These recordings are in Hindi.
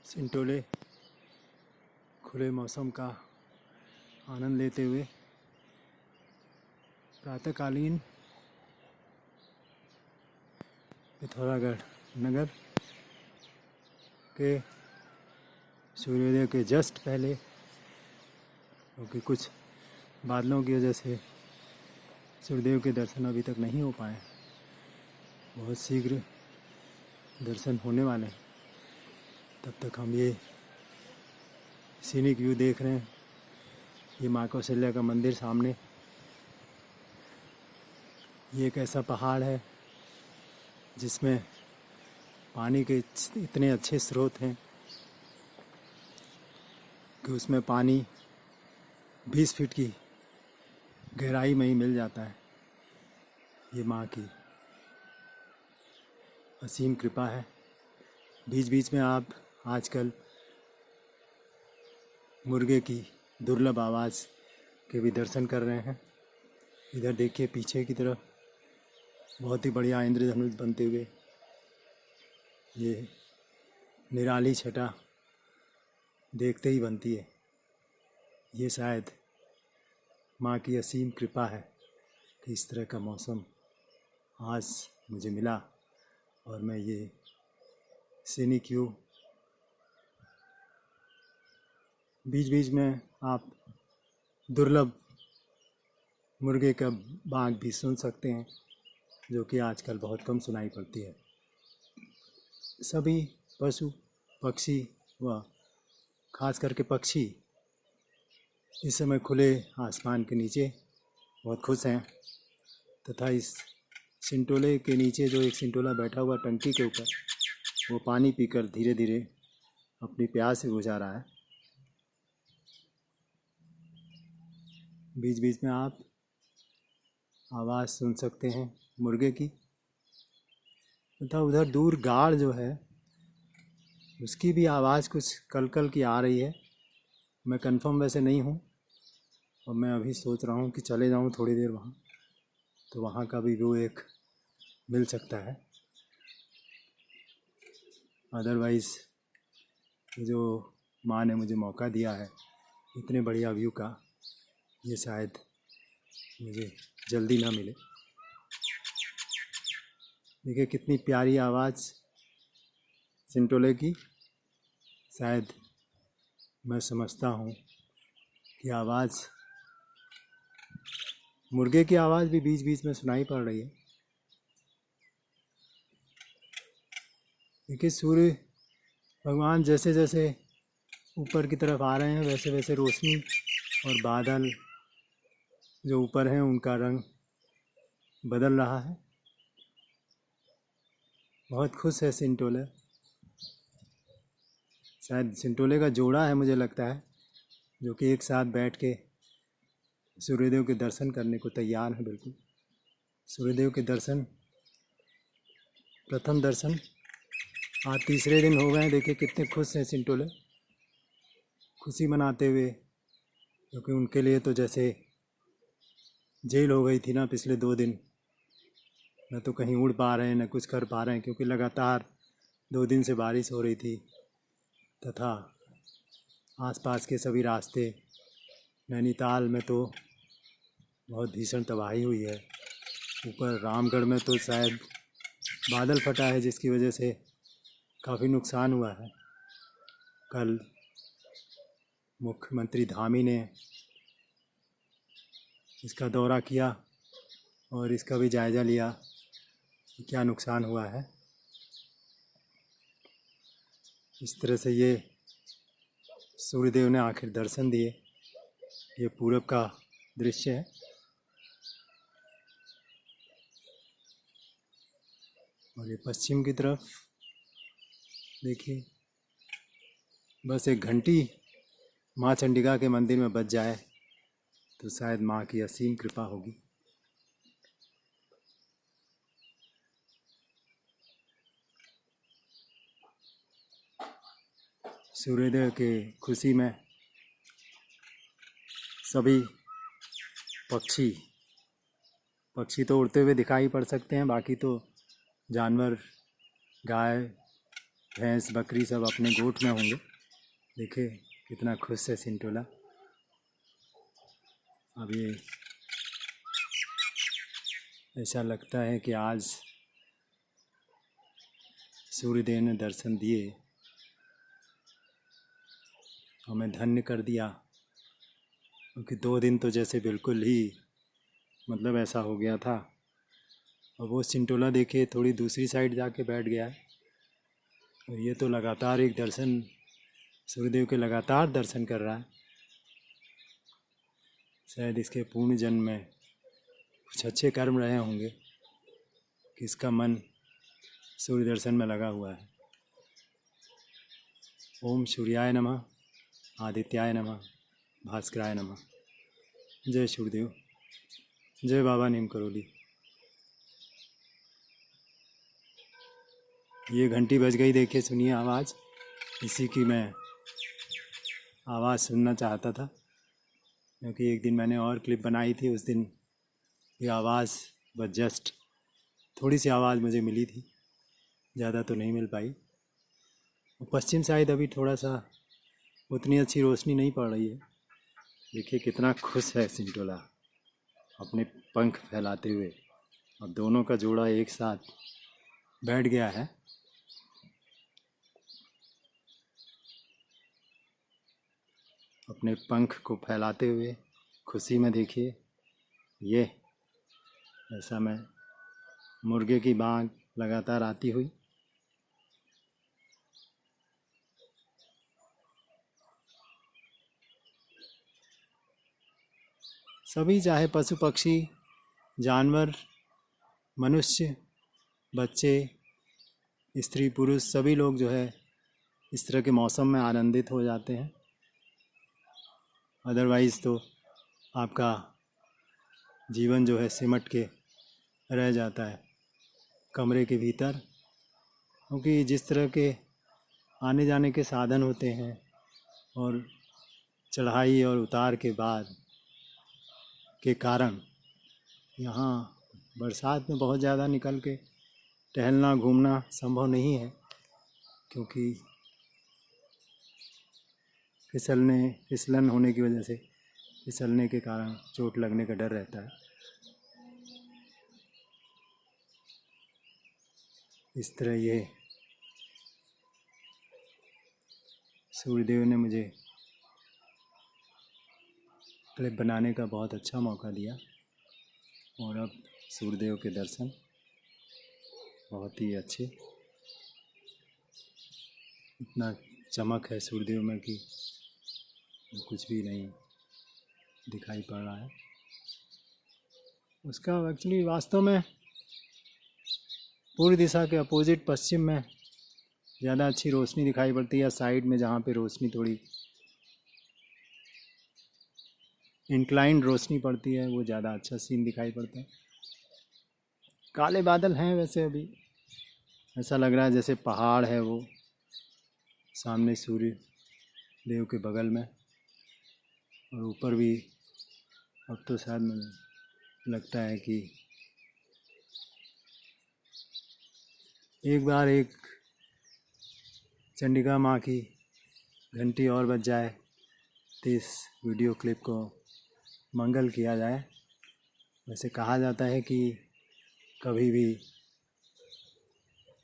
सिंटोले खुले मौसम का आनंद लेते हुए प्रातःकालीन पिथौरागढ़ नगर के सूर्योदय के जस्ट पहले, क्योंकि कुछ बादलों की वजह से सूर्यदेव के दर्शन अभी तक नहीं हो पाए, बहुत शीघ्र दर्शन होने वाले हैं। तब तक हम ये सीनिक व्यू देख रहे हैं। ये माँ कौशल्या का मंदिर सामने, ये एक ऐसा पहाड़ है जिसमें पानी के इतने अच्छे स्रोत हैं कि उसमें पानी 20 फीट की गहराई में ही मिल जाता है। ये माँ की असीम कृपा है। बीच बीच में आप आजकल मुर्गे की दुर्लभ आवाज़ के भी दर्शन कर रहे हैं। इधर देखिए पीछे की तरफ बहुत ही बढ़िया इंद्रधनुष बनते हुए, ये निराली छटा देखते ही बनती है। ये शायद माँ की असीम कृपा है कि इस तरह का मौसम आज मुझे मिला और मैं ये सीनिक व्यू बीच बीच में आप दुर्लभ मुर्गे का बाग भी सुन सकते हैं, जो कि आजकल बहुत कम सुनाई पड़ती है। सभी पशु पक्षी व खास करके पक्षी इस समय खुले आसमान के नीचे बहुत खुश हैं, तथा इस सिंटोले के नीचे जो एक सिंटोला बैठा हुआ टंकी के ऊपर, वो पानी पीकर धीरे धीरे अपनी प्यास से बुझा रहा है। बीच बीच में आप आवाज़ सुन सकते हैं मुर्गे की, तथा उधर दूर गाड़ जो है उसकी भी आवाज़ कुछ कल कल की आ रही है। मैं कंफर्म वैसे नहीं हूँ, और मैं अभी सोच रहा हूँ कि चले जाऊँ थोड़ी देर वहाँ, तो वहाँ का भी व्यू एक मिल सकता है। अदरवाइज़ जो माँ ने मुझे मौका दिया है इतने बढ़िया व्यू का, ये शायद मुझे जल्दी ना मिले। देखिए कितनी प्यारी आवाज़ सिंटोले की। शायद मैं समझता हूँ कि आवाज़ मुर्गे की आवाज़ भी बीच बीच में सुनाई पड़ रही है। देखिए सूर्य भगवान जैसे जैसे ऊपर की तरफ आ रहे हैं, वैसे वैसे रोशनी और बादल जो ऊपर हैं उनका रंग बदल रहा है। बहुत खुश है सिंटोले। शायद सिंटोले का जोड़ा है, मुझे लगता है, जो कि एक साथ बैठ के सूर्यदेव के दर्शन करने को तैयार है। बिल्कुल सूर्यदेव के दर्शन, प्रथम दर्शन आज तीसरे दिन हो गए। देखिए कितने खुश हैं सिंटोले, खुशी मनाते हुए, क्योंकि उनके लिए तो जैसे जेल हो गई थी ना पिछले 2 दिन। न तो कहीं उड़ पा रहे हैं न कुछ कर पा रहे हैं, क्योंकि लगातार 2 दिन से बारिश हो रही थी, तथा आसपास के सभी रास्ते, नैनीताल में तो बहुत भीषण तबाही हुई है। ऊपर रामगढ़ में तो शायद बादल फटा है, जिसकी वजह से काफ़ी नुकसान हुआ है। कल मुख्यमंत्री धामी ने इसका दौरा किया और इसका भी जायज़ा लिया कि क्या नुकसान हुआ है। इस तरह से ये सूर्यदेव ने आखिर दर्शन दिए। ये पूरब का दृश्य है। और ये पश्चिम की तरफ देखिए, बस एक घंटी माँ चंडिका के मंदिर में बज जाए तो शायद माँ की असीम कृपा होगी। सूर्योदय के खुशी में सभी पक्षी तो उड़ते हुए दिखाई पड़ सकते हैं, बाकी तो जानवर, गाय, भैंस बकरी सब अपने गोट में होंगे। देखिए कितना खुश है सिंटोला। अब ये ऐसा लगता है कि आज सूर्यदेव ने दर्शन दिए, हमें धन्य कर दिया। क्योंकि 2 दिन तो जैसे बिल्कुल ही मतलब ऐसा हो गया था। और वो सिंटोला देखिए थोड़ी दूसरी साइड जाके बैठ गया है। और ये तो लगातार एक दर्शन, सूर्यदेव के लगातार दर्शन कर रहा है। शायद इसके पूर्ण जन्म में कुछ अच्छे कर्म रहे होंगे कि इसका मन सूर्य दर्शन में लगा हुआ है। ओम सूर्याय नमः, आदित्याय नमः, भास्कराय नमः। जय सूर्यदेव, जय बाबा नीम करोली। ये घंटी बज गई, देखिए सुनिए आवाज़। इसी की मैं आवाज़ सुनना चाहता था, क्योंकि एक दिन मैंने और क्लिप बनाई थी। उस दिन ये आवाज़ बस जस्ट थोड़ी सी आवाज़ मुझे मिली थी, ज़्यादा तो नहीं मिल पाई। पश्चिम साइड अभी थोड़ा सा उतनी अच्छी रोशनी नहीं पड़ रही है। देखिए कितना खुश है सिंटोला अपने पंख फैलाते हुए। अब दोनों का जोड़ा एक साथ बैठ गया है। अपने पंख को फैलाते हुए खुशी में देखिए, ये ऐसा में मुर्गे की बाँग लगातार आती हुई। सभी, चाहे पशु पक्षी, जानवर, मनुष्य, बच्चे, स्त्री पुरुष, सभी लोग जो है इस तरह के मौसम में आनंदित हो जाते हैं। अदरवाइज़ तो आपका जीवन जो है सिमट के रह जाता है कमरे के भीतर। क्योंकि जिस तरह के आने जाने के साधन होते हैं और चढ़ाई और उतार के बाद के कारण यहाँ बरसात में बहुत ज़्यादा निकल के टहलना घूमना संभव नहीं है। क्योंकि फिसलन होने की वजह से, फिसलने के कारण चोट लगने का डर रहता है। इस तरह ये सूर्यदेव ने मुझे क्लिप बनाने का बहुत अच्छा मौका दिया। और अब सूर्यदेव के दर्शन बहुत ही अच्छे, इतना चमक है सूर्यदेव में कि कुछ भी नहीं दिखाई पड़ रहा है। उसका एक्चुअली वास्तव में पूर्व दिशा के अपोजिट पश्चिम में ज़्यादा अच्छी रोशनी दिखाई पड़ती है। साइड में जहाँ पे रोशनी थोड़ी इंक्लाइंड रोशनी पड़ती है वो ज़्यादा अच्छा सीन दिखाई पड़ता है। काले बादल हैं वैसे, अभी ऐसा लग रहा है जैसे पहाड़ है वो सामने सूर्य देव के बगल में। और ऊपर भी अब तो शायद मुझे लगता है कि एक बार एक चंडिका माँ की घंटी और बज जाए तो इस वीडियो क्लिप को मंगल किया जाए। वैसे कहा जाता है कि कभी भी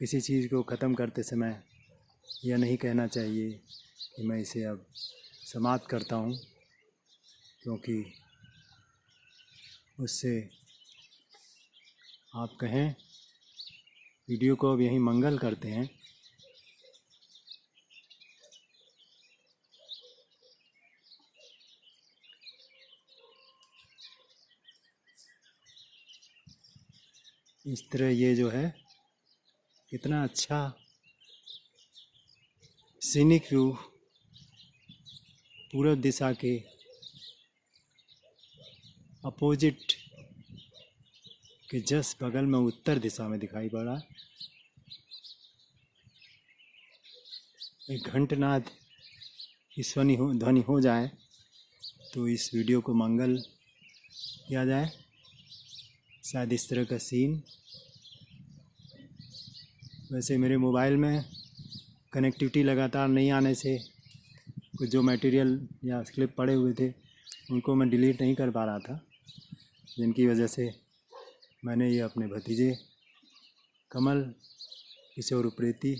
किसी चीज़ को ख़त्म करते समय यह नहीं कहना चाहिए कि मैं इसे अब समाप्त करता हूँ, क्योंकि उससे आप कहें वीडियो को अब यहीं मंगल करते हैं। इस तरह ये जो है कितना अच्छा सीनिक व्यू पूरब दिशा के अपोजिट के जस्ट बगल में उत्तर दिशा में दिखाई पड़ रहा है। एक घंटनाद ध्वनि हो जाए तो इस वीडियो को मंगल किया जाए। शायद इस तरह का सीन, वैसे मेरे मोबाइल में कनेक्टिविटी लगातार नहीं आने से कुछ जो मटेरियल या क्लिप पड़े हुए थे उनको मैं डिलीट नहीं कर पा रहा था, जिनकी वजह से मैंने ये अपने भतीजे कमल किशोर उप्रेती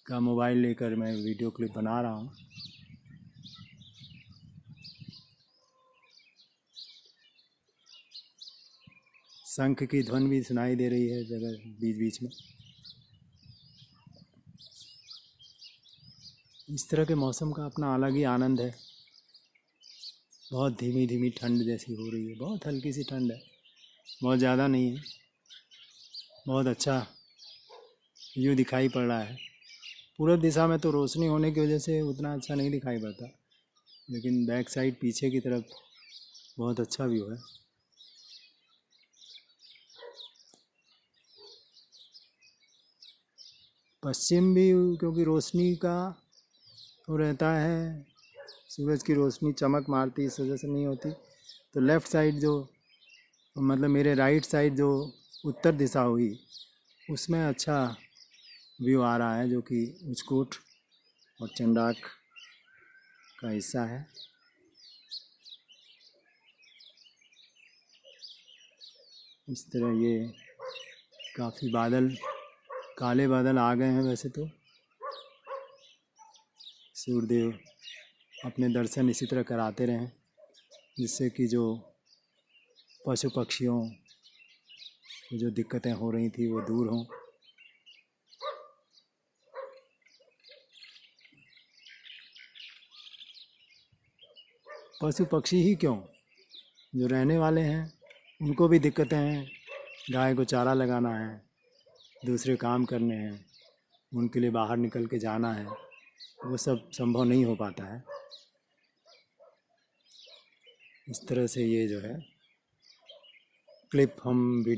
का मोबाइल लेकर मैं वीडियो क्लिप बना रहा हूँ। शंख की ध्वनि भी सुनाई दे रही है जगह बीच बीच में। इस तरह के मौसम का अपना अलग ही आनंद है। बहुत धीमी धीमी ठंड जैसी हो रही है, बहुत हल्की सी ठंड है, बहुत ज़्यादा नहीं है। बहुत अच्छा व्यू दिखाई पड़ रहा है। पूरब दिशा में तो रोशनी होने की वजह से उतना अच्छा नहीं दिखाई पड़ता, लेकिन बैक साइड पीछे की तरफ बहुत अच्छा व्यू है। पश्चिम भी क्योंकि रोशनी का वो रहता है, सूरज की रोशनी चमक मारती इस वजह से नहीं होती, तो लेफ़्ट साइड जो मतलब मेरे राइट साइड जो उत्तर दिशा हुई उसमें अच्छा व्यू आ रहा है, जो कि उचकोट और चंडाक का हिस्सा है। इस तरह ये काफ़ी बादल, काले बादल आ गए हैं। वैसे तो सूर्यदेव अपने दर्शन इसी तरह कराते रहें, जिससे कि जो पशु पक्षियों को जो दिक्कतें हो रही थी वो दूर हों। पशु पक्षी ही क्यों, जो रहने वाले हैं उनको भी दिक्कतें हैं। गाय को चारा लगाना है, दूसरे काम करने हैं, उनके लिए बाहर निकल के जाना है, वो सब संभव नहीं हो पाता है। इस तरह से ये जो है क्लिप हम वीडियो